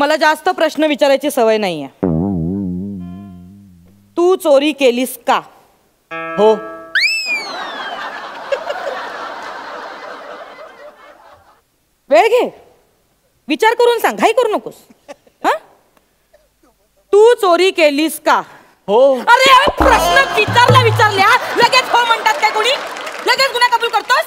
मला जास्त प्रश्न विचारायची सवय नाहीये. तू चोरी केलीस का? हो. वेळ घे, विचार करून सांग, घाई करू नकोस. हा, तू चोरी केलीस का? हो. अरे प्रश्न विचारल्या लगेच हो म्हणतात काय कोणी? लगेच गुन्हा कबूल करतोस?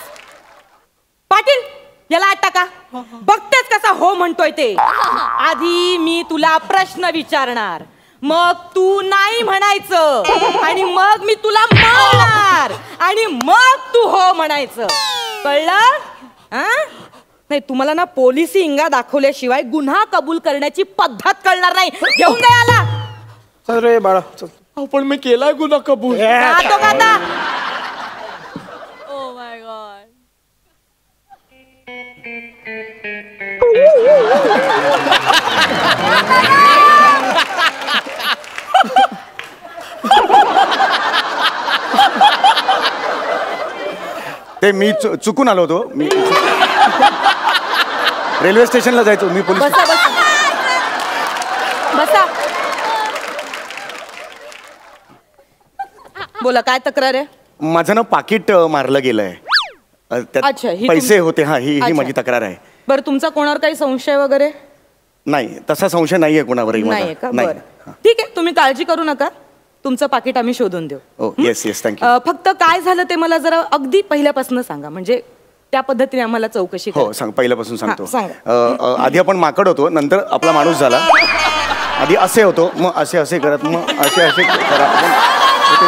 पाटील याला आत टाका. बघतेच कसा हो म्हणतोय ते. आधी मी तुला प्रश्न विचारणार, मग तू नाही म्हणायचं आणि मग मी तुला मारणार आणि मग तू हो म्हणायचं. कळलं? हा, नाही तुम्हाला ना पोलिसी इंगा दाखवल्याशिवाय गुन्हा कबूल करण्याची पद्धत कळणार नाही. घेऊन नाही आला. चल रे बाळा, पण मी केलाय गुन्हा कबूल. तो काता. Oh my god. ते मी चुकून आलो होतो. मी रेल्वे स्टेशनला जायचो. मी पोलीस. बसा बसा बसा. बोला काय तक्रार आहे? माझं ना पाकिट मारलं गेलंय. अच्छा, त्यात ही पैसे होते. हा, ही अच्छा. माझी तक्रार आहे. बरं, तुमचा कोणावर काही संशय वगैरे नाही, तसा संशय नाहीये कोणावरही माझा. नाहीये का? नाही. बरं, ठीक आहे, तुम्ही काळजी करू नका. तुमचं पाकिट आम्ही शोधून देऊ. Yes yes, thank you. फक्त काय झालं ते मला जरा अगदी पहिल्यापासून सांगा, म्हणजे त्या पद्धतीने आम्हाला चौकशी हो, करा. सांग. पहिल्यापासून सांगतो. हा, सांगा. आधी आपण माकड होतो, नंतर आपला माणूस झाला. आधी असे होतो, मग असे असे करत, मग असे असे करा. ते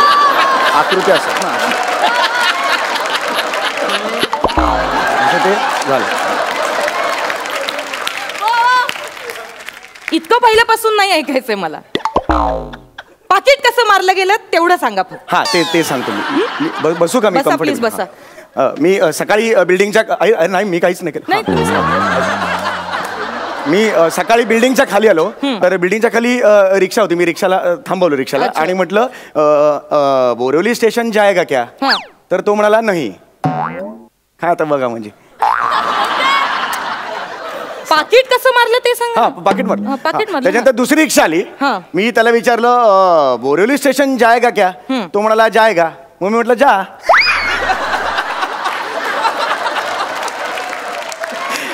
आकृती असतात ना, असं ते झालं. इतकं पहिल्यापासून नाही ऐकायचंय मला. पाकिट कसं मारलं गेलं तेवढं सांगा फक्त. हा, ते सांगतो मी. बसू का मी? बसा, प्लीज comfortable? बसा. हा. मी सकाळी बिल्डिंगच्या नाही, मी काहीच नाही केलं. नाही तुम्ही मी सकाळी बिल्डिंगच्या खाली आलो. तर बिल्डिंगच्या खाली रिक्षा होती. मी रिक्षाला थांबवलो रिक्षाला. अच्छा. आणि म्हटलं बोरिवली स्टेशन जाएगा क्या? हा. तर तो म्हणाला नाही. हा, आता बघा म्हणजे. पाकिट कसं मारलं ते सांगा. हा, पाकिट मारलं. पाकिट मारलं. त्याच्यानंतर दुसरी रिक्षा आली. हा. मी त्याला विचारलं बोरिवली स्टेशन जाएगा क्या? तो म्हणाला जाएगा. मग मी म्हटलं जा.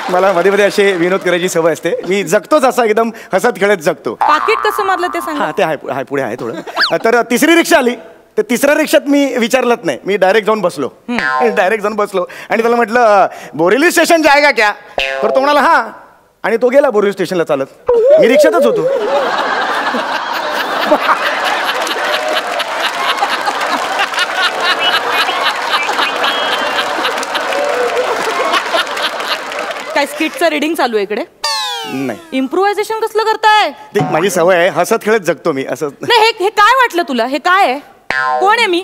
मला मध्ये मध्ये असे विनोद करायची सवय असते. मी जगतोच असा एकदम हसत खेळत जगतो. पाकिट कसं मारलं ते सांगा. हा, ते आहे पुढे आहे थोडं. तर तिसरी रिक्षा आली. तर तिसऱ्या रिक्षात मी विचारलंच नाही. मी डायरेक्ट जाऊन बसलो. आणि त्याला म्हटलं बोरिवली स्टेशन जाएगा क्या? तर तो म्हणाला हा. आणि तो गेला बोरिवली स्टेशनला चालत. मी रिक्षातच होतो. काय स्किटचं रीडिंग चालू आहे इकडे? नाही, इम्प्रोव्हायझेशन कसलं करताय? ती माझी सवय आहे. हसत खेळत जगतो मी असं. नाही, हे काय वाटलं तुला? हे काय आहे? कोण आहे मी?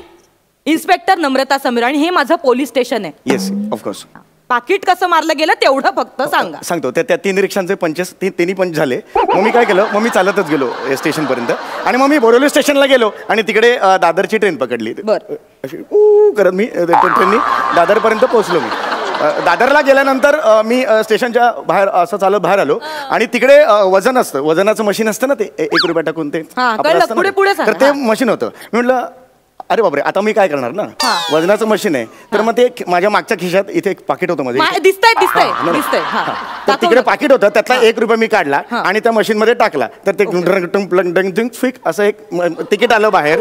इन्स्पेक्टर नम्रता समीर आणि हे माझं पोलीस स्टेशन आहे. Yes, of course. पाकिट कसं मारलं गेलं तेवढं फक्त सांगा. सांगतो. त्या 3 रिक्षांचे पंचेस तिन्ही पंच झाले. मग मी काय केलं, मग मी चालतच गेलो स्टेशनपर्यंत. आणि मग मी बोरिवली स्टेशनला गेलो आणि तिकडे दादरची ट्रेन पकडली. बरं. अशी करत मी ट्रेननी दादरपर्यंत पोहोचलो. मी दादरला गेल्यानंतर मी स्टेशनच्या बाहेर असं चालत बाहेर आलो. आणि तिकडे वजन असतं, वजनाचं मशीन असतं ना, ते 1 रुपया टाकून ते कळलं. असतं ना पुढे ते. पुढे सांग. तर ते मशीन होतं. मी म्हटलं अरे बापरे, आता मी काय करणार ना. वजनाचं मशीन आहे. तर मग ते माझ्या मागच्या खिशात इथे एक पाकिट होतं माझे. दिसतंय. तर तिकडे पाकिट होतं. त्यातला 1 रुपया मी काढला आणि त्या मशीन मध्ये टाकला. तर ते फिक असं एक तिकीट आलं बाहेर.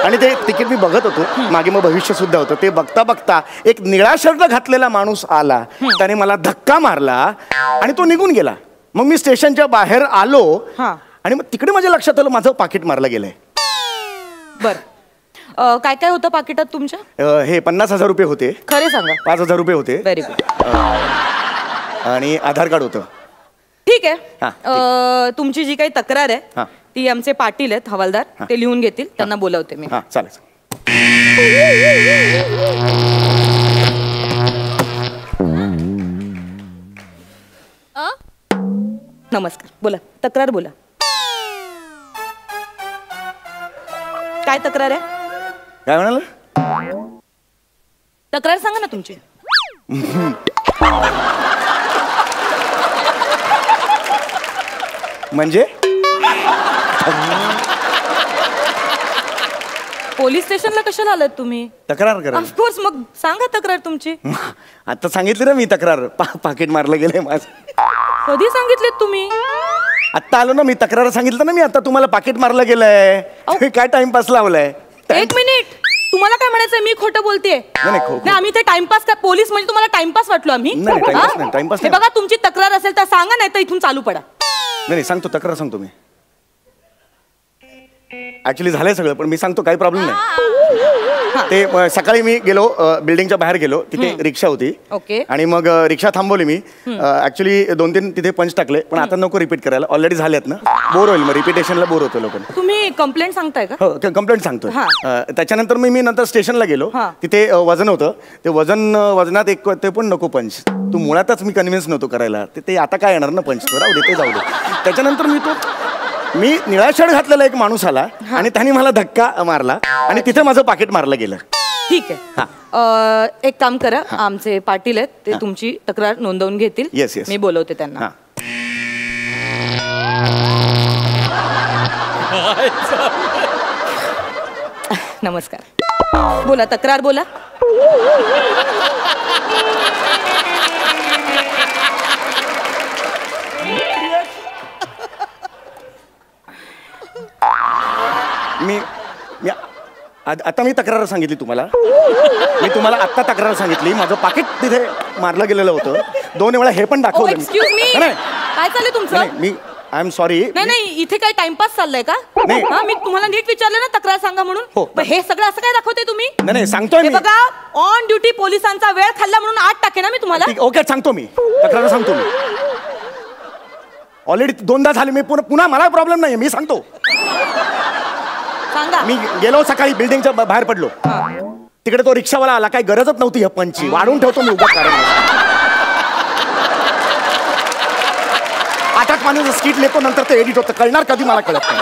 आणि ते तिकीट मी बघत होतो. मागे मग भविष्य सुद्धा होतं. ते बघता बघता एक निळा शर्ट घातलेला माणूस आला. त्याने मला धक्का मारला आणि तो निघून गेला. मग मी स्टेशनच्या बाहेर आलो आणि मग तिकडे माझ्या लक्षात आलं माझं पाकिट मारलं गेलंय. बर, काय काय होतं पाकिटात तुमच्या? हे 50,000 रुपये होते. खरे सांगा. 5,000 रुपये होते. Very good. आणि आधार कार्ड होतं. ठीक आहे. तुमची जी काही तक्रार आहे ती आमचे पाटील आहेत हवालदार, ते लिहून घेतील. त्यांना बोलवते मी. हा, चालेल. नमस्कार. बोला, तक्रार बोला. काय तक्रार आहे? काय म्हणाल? तक्रार सांगा ना तुमची. म्हणजे पोलीस स्टेशनला कशाला आलात तुम्ही? तक्रार करा. ऑफकोर्स, मग सांगा तक्रार तुमची. आता सांगितली ना मी तक्रार. पाकिट मारलं गेलंय माझं. कधी सांगितलेत तुम्ही? आता आलो ना मी, तक्रार सांगितलं ना मी आता तुम्हाला, पाकिट मारलं गेलंय. तुम्ही काय टाइमपास लावलाय? एक मिनिट, तुम्हाला काय म्हणायचंय? मी खोटं बोलतेय? नाही, आम्ही ते टाइमपास काय, पोलीस म्हणजे तुम्हाला टाइमपास वाटलो आम्ही? टाइमपास हे बघा, तुमची तक्रार असेल तर सांगा, नाही तर इथून चालू पडा. नाही सांगतो, तक्रार सांगतो मी. ऍक्च्युली झालंय सगळं, पण मी सांगतो, काही प्रॉब्लेम नाही. ते सकाळी मी गेलो, बिल्डिंगच्या बाहेर गेलो, तिथे रिक्षा होती. ओके. आणि मग रिक्षा थांबवली मी. ऍक्च्युली 2-3 तिथे पंच टाकले, पण आता नको रिपीट करायला, ऑलरेडी झालेत ना, बोर होईल, मग रिपिटेशनला बोर होतो लोकांना. तुम्ही कंप्लेंट सांगताय का? हो, कंप्लेंट सांगतो. त्याच्यानंतर मी नंतर स्टेशनला गेलो, तिथे वजन होतं, ते वजनात एक ते पण नको पंच. तू मुळातच मी कन्व्हिन्स नव्हतो करायला, ते आता काय येणार ना पंच, राहू दे, ते जाऊ दे. त्याच्यानंतर मी निळा शर्ट घातलेला एक माणूस आला आणि त्याने मला धक्का मारला आणि तिथे माझं पाकिट मारलं गेलं. ठीक आहे, एक काम करा, आमचे पाटील आहेत, ते तुमची तक्रार नोंदवून घेतील. येस. मी बोलवते त्यांना. नमस्कार, बोला, तक्रार बोला. आता मी तक्रार सांगितली तुम्हाला. मी तुम्हाला आता तक्रार सांगितली, माझं पाकिट तिथे मारलं गेलेलं होतं. 2 वेळा हे पण दाखवलं. एक्सक्यूज मी, काय चाललंय तुमचं? मी आय एम सॉरी. नाही, इथे काय टाइमपास चाललाय का? नाही. मी तुम्हाला नीट विचारलं ना तक्रार सांगा म्हणून. हे सगळं असं काय दाखवते तुम्ही? नाही, सांगतोय मी. बघा, ऑन ड्युटी पोलिसांचा वेळ खाल्ला म्हणून 8 टाके ना मी तुम्हाला. ओके, सांगतो मी, तक्रार सांगतो मी. ऑलरेडी 2दा झाले, मी पुन्हा मला प्रॉब्लेम नाही, मी सांगतो. मी गेलो सकाळी, बिल्डिंगच्या बाहेर पडलो, तिकडे तो रिक्षावाला आला. काही गरजच नव्हती ह्या पंचची, वाढून ठेवतो मी उगाच कारण. 8 माणूस स्किट लेतो, नंतर ते एडिट होतं, कळणार कधी मला कळत नाही.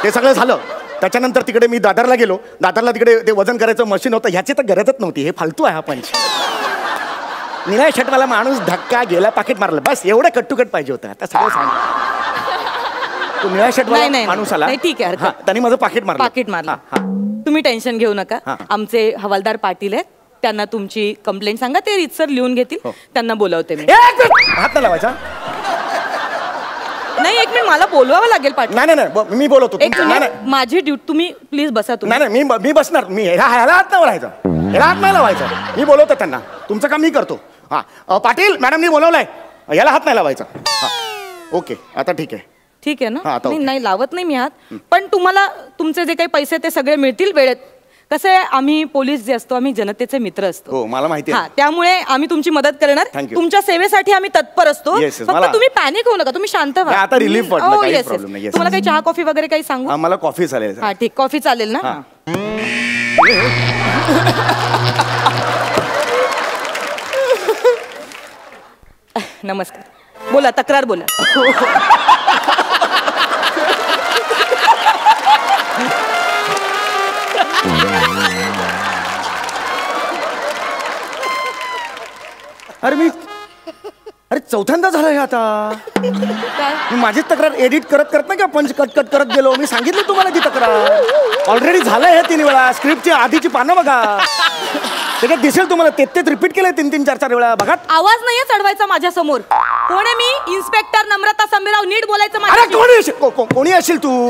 ते सगळं झालं. त्याच्यानंतर तिकडे मी दादरला गेलो. दादरला तिकडे ते वजन करायचं मशीन होतं, ह्याची तर गरजच नव्हती, हे फालतू आहे हा पंच. निळ्या शर्टवाला माणूस धक्का गेला, पाकिट मारलं, बस एवढं कट्टुकट पाहिजे होतं. आता सगळं सांग. तो निळ्या शर्टवाला माणूस आला, ठीक आहे, त्याने माझं पाकिट मारलं. तुम्ही टेन्शन घेऊ नका, आमचे हवालदार पाटील आहेत, त्यांना तुमची कंप्लेंट सांगा, ते रीतसर लिहून घेतील. त्यांना बोलवते मी. हात नाही लावायचा. नाही, एक मिनिट, मला बोलवावं लागेल पाटील. नाही, मी बोलवतो. माझी ड्युटी, तुम्ही प्लीज बसा. नाही, मी बसणार. मी ह्याला हात नाही लावायचा, ह्याला हात नाही लावायचा. मी बोलवतो त्यांना, तुमचं काम मी करतो. पाटील मॅडमनी बोलवलंय, याला हात नाही लावायचा. ओके, आता ठीक आहे. ठीक आहे ना? नाही लावत नाही मी हात, पण तुम्हाला तुमचे जे काही पैसे ते सगळे मिळतील वेळेत. कसं आहे, आम्ही पोलीस जे असतो, आम्ही जनतेचे मित्र असतो. हो, मला माहिती आहे. त्यामुळे आम्ही तुमची मदत करणार. तुमच्या सेवेसाठी आम्ही तत्पर असतो. फक्त तुम्ही पॅनिक होऊ नका, तुम्ही शांत व्हा. आता रिलीफ वाटलं, काही प्रॉब्लेम नाही. तुम्हाला काही चहा कॉफी वगैरे काही सांगू? मला कॉफी चालेल. ठीक, कॉफी चालेल ना? नमस्कार, बोला, तक्रार बोला. अरे चौथ्यांदा झालं हे आता. मी माझीच तक्रार एडिट करत नाही का, पंच कट करत गेलो. मी सांगितलं तुम्हाला ती तक्रार ऑलरेडी झालंय हे 3 वेळा. स्क्रिप्टची आधीची पानं बघा, त्याच्यात दिसेल तुम्हाला. तेच रिपीट केलंय 3-3, 4-4 वेळा. बघा, आवाज नाहीये चढवायचा माझ्या समोर. कोण आहे मी? इन्स्पेक्टर नम्रता संभेराव. नीट बोलायचं माझ्याशी. कोणी असेल तू?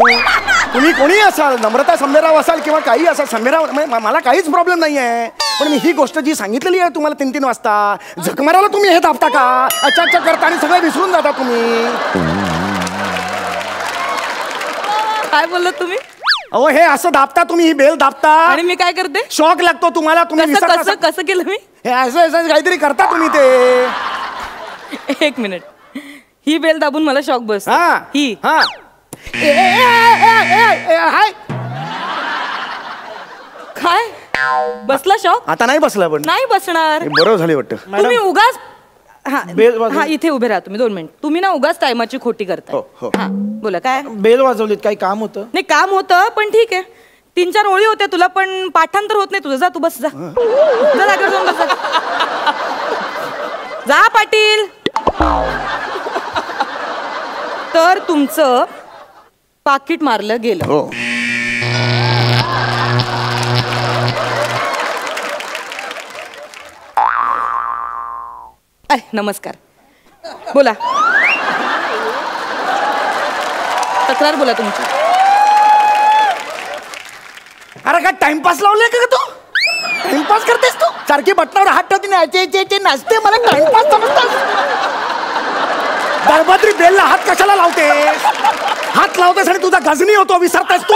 तुम्ही कोणी असाल, नम्रता संभेराव असाल किंवा काही असाल, संभेराव, मला काहीच प्रॉब्लेम नाहीये. पण मी ही गोष्ट जी सांगितलेली आहे तुम्हाला 3-3 वाजता, झक मारायला तुम्ही हे दाबता का? अच्छा करता आणि सगळं विसरून जाता तुम्ही. काय बोललात तुम्ही? अहो, हे असं दाबता तुम्ही, ही बेल दाबता आणि मी काय करते? शॉक लागतो तुम्हाला. तुम्ही कसं केलं मी? हे असं काहीतरी करता तुम्ही ते. एक मिनिट, ही बेल दाबून मला शॉक बस. ही काय बसला शॉक? आता नाही बसला, पण नाही बसणार. बरोबर झाली वाटतं. तुम्ही उगाच इथे उभे राहा तुम्ही 2 मिनिट. तुम्ही ना उगाच टायमाची खोटी करताय. बोला, काय? बेल वाजवलीत, काही काम होतं? नाही, काम होतं, पण ठीक आहे. 3-4 ओळी होत्या तुला, पण पाठांतर होत नाही तुझं. जा, तू बस, जा जागेवर जाऊन बस. जा पाटील. तर तुमचं पाकिट मारलं गेलं. हो. नमस्कार, बोला. तक्रार बोला तुमची. अरे काय टाइमपास लावले का तू? टाइमपास करतेस तू? सारखी बटनावर हात ठेवते नाचते, मला टाइमपास समजतोस? दळबद्री बेलला हात कशाला लावतेस? हात लावतेस आणि तुझा गजनी होतो, विसरतेस तू.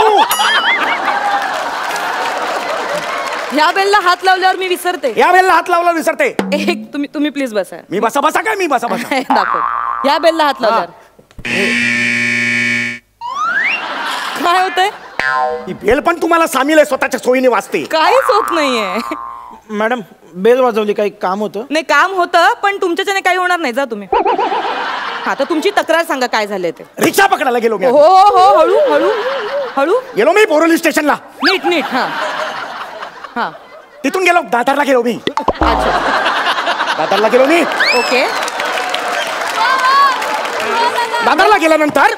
ह्या बेलला हात लावल्यावर मी विसरते. या बेलला हात लावला विसरते. एक तुम्ही प्लीज बसा. मी बसा काय? मी बसा दाखव. ह्या बेलला हात लावल्यावर काय होतंय? ही बेल पण तुम्हाला सामील आहे, स्वतःच्या सोयीने वाजते. काहीच होत नाहीये. मॅडम बेल वाजवली, काही काम होतं? नाही, काम होतं पण तुमच्याच्याने काही होणार नाही. जा तुम्ही. हा, तर तुमची तक्रार सांगा, काय झालंय ते. रिक्षा पकडायला गेलो मी. हो, हळू हळू हळू. गेलो मी बोरिवली स्टेशनला. नीट. हा, तिथून गेलो दादरला गेलो मी. अच्छा, दादरला गेलो मी. ओके. दादरला गेल्यानंतर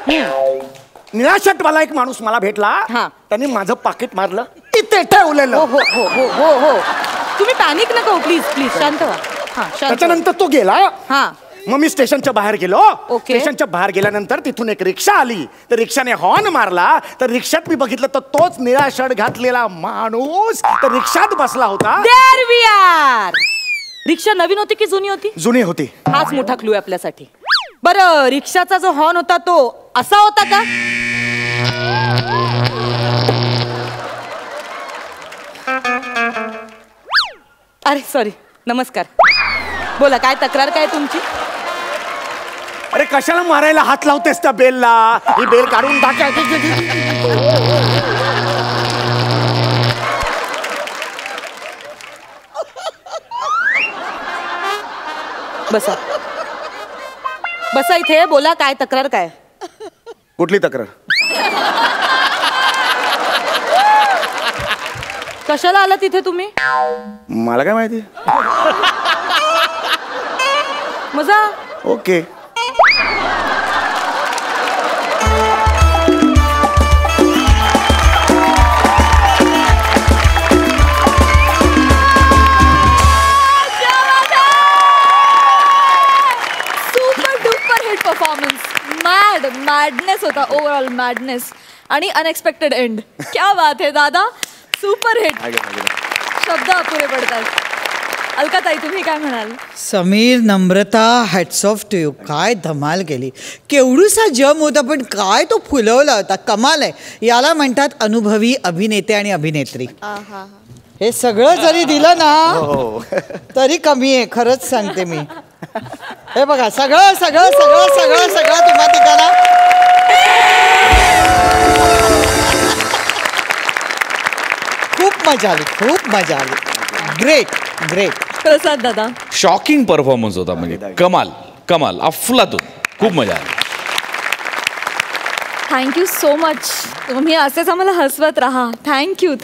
निळा शर्टवाला एक माणूस मला भेटला. हा. त्यांनी माझं पाकिट मारलं, इथे ठेवलेलं. हो. तुम्ही पॅनिक नका हो, प्लीज शांत व्हा. हा, शांत. त्याच्यानंतर तो गेला. हा, मग मी स्टेशनच्या बाहेर गेलो. ओके. स्टेशनच्या बाहेर गेल्यानंतर तिथून एक रिक्षा आली. तर रिक्षाने हॉर्न मारला. तर रिक्षात मी बघितलं तर तोच निळा शर्ट घातलेला माणूस तर रिक्षात बसला होता. There we are. रिक्षा नवीन होती की जुनी होती? जुनी होती. हाच मोठा क्लू आहे आपल्यासाठी. बरं, रिक्षाचा जो हॉर्न होता तो असा होता का? अरे सॉरी, नमस्कार. बोला, काय तक्रार काय तुमची? अरे कशाला मारायला हात लावतेस त्या बेलला? ही बेल काढून टाका. बसा इथे. बोला, काय तक्रार काय? कुठली तक्रार? कशाला आला तिथे तुम्ही? मला काय माहिती. मजा. ओके. मॅडनेस होता, ओव्हरऑल मॅडनेस आणि अनएक्सपेक्टेड एंड. क्या बात है दादा, सुपर हिट. शब्द अपुरे पडतात. अलकाताई, तुम्ही काय म्हणाल? समीर, नम्रता, हॅट्स ऑफ टू यू. काय धमाल केली. केवढूसा जम होता पण काय तो फुलवला होता. कमाल आहे. याला म्हणतात अनुभवी अभिनेते आणि अभिनेत्री. हे सगळं जरी दिलं ना तरी कमी आहे, खरंच सांगते मी. हे बघा, सगळं तुम्हा ठिकाणा. खूप मजा आली. ग्रेट. प्रसाद दादा, शॉकिंग परफॉर्मन्स होता, म्हणजे कमाल अफलातून. खूप मजा आली. Thank you so much. तुम्ही असेच आम्हाला हसवत राहा. थँक्यू.